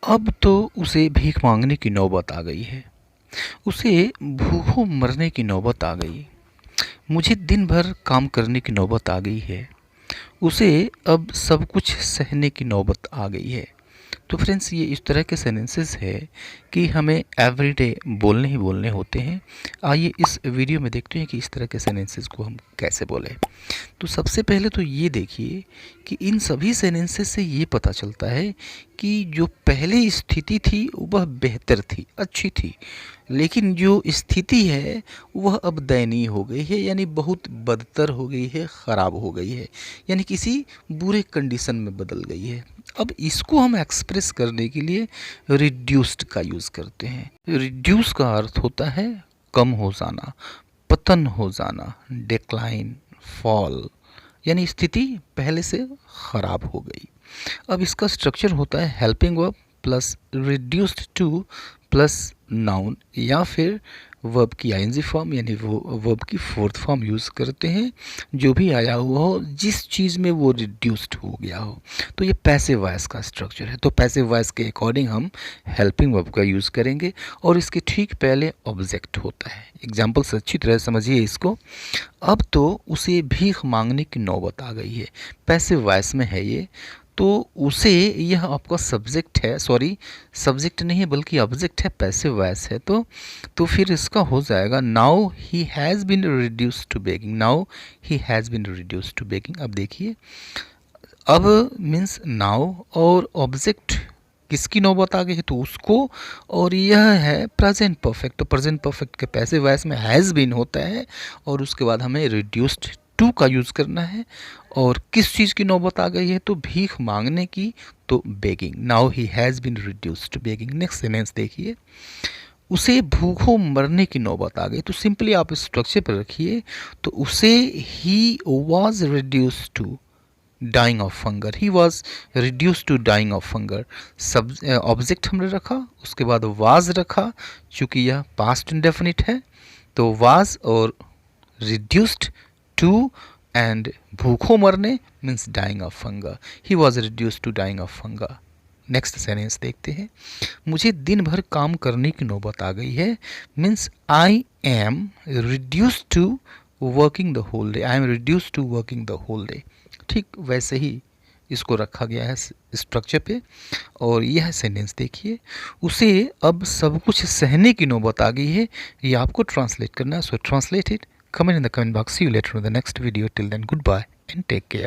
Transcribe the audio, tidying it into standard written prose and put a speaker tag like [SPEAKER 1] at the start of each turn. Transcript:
[SPEAKER 1] अब तो उसे भीख मांगने की नौबत आ गई है। उसे भूखों मरने की नौबत आ गई। मुझे दिन भर काम करने की नौबत आ गई है। उसे अब सब कुछ सहने की नौबत आ गई है। तो फ्रेंड्स, ये इस तरह के सेंटेंसेस है कि हमें एवरीडे बोलने ही बोलने होते हैं। आइए इस वीडियो में देखते हैं कि इस तरह के सेंटेंसेस को हम कैसे बोलें। तो सबसे पहले तो ये देखिए कि इन सभी सेंटेंसेस से ये पता चलता है कि जो पहले स्थिति थी वह बेहतर थी, अच्छी थी, लेकिन जो स्थिति है वह अब दयनीय हो गई है, यानी बहुत बदतर हो गई है, ख़राब हो गई है, यानी किसी बुरे कंडीशन में बदल गई है। अब इसको हम एक्सप्रेस करने के लिए रिड्यूस्ड का यूज़ करते हैं। रिड्यूस का अर्थ होता है कम हो जाना, पतन हो जाना, डिक्लाइन, फॉल, यानी स्थिति पहले से ख़राब हो गई। अब इसका स्ट्रक्चर होता है helping verb plus reduced two plus noun, या फिर वर्ब की आईएनजी फॉर्म यानी वो वर्ब की फोर्थ फॉर्म यूज़ करते हैं। जो भी आया हुआ हो, जिस चीज़ में वो रिड्यूस्ड हो गया हो, तो ये पैसिव वॉइस का स्ट्रक्चर है। तो पैसिव वॉइस के अकॉर्डिंग हम हेल्पिंग वर्ब का यूज़ करेंगे और इसके ठीक पहले ऑब्जेक्ट होता है। एग्जाम्पल से अच्छी तरह समझिए इसको। अब तो उसे भीख मांगने की नौबत आ गई है, पैसिव वॉइस में है ये। तो उसे, यह आपका सब्जेक्ट है, सॉरी सब्जेक्ट नहीं है बल्कि ऑब्जेक्ट है, पैसिव वॉइस है। तो फिर इसका हो जाएगा now he has been reduced to begging. Now he has been reduced to begging. अब देखिए, अब मीन्स नाउ और ऑब्जेक्ट किसकी नौबत आ गई है, तो उसको, और यह है प्रेजेंट परफेक्ट। तो प्रेजेंट परफेक्ट के पैसिव वॉइस में हैज़ बीन होता है और उसके बाद हमें रिड्यूस्ड टू का यूज़ करना है। और किस चीज़ की नौबत आ गई है, तो भीख मांगने की, तो begging. Now he has been reduced to begging. Next sentence देखिए, उसे भूखों मरने की नौबत आ गई। तो सिंपली आप स्ट्रक्चर पर रखिए, तो उसे he was reduced to dying of hunger. He was reduce to dying of hunger. सब ऑब्जेक्ट हमने रखा, उसके बाद वाज रखा, चूँकि यह पास्ट इंडेफिनिट है, तो वाज और रिड्यूस्ड टू एंड भूखों मरने means dying of hunger. He was reduce to dying of hunger. Next sentence देखते हैं, मुझे दिन भर काम करने की नौबत आ गई है means I am reduce to working the whole day. I am reduce to working the whole day. ठीक वैसे ही इसको रखा गया है स्ट्रक्चर पे। और यह सेंटेंस देखिए, उसे अब सब कुछ सहने की नौबत आ गई है। ये आपको ट्रांसलेट करना है, so translate it, comment in the comment box. See you later in the next video. Till then, good bye and take care.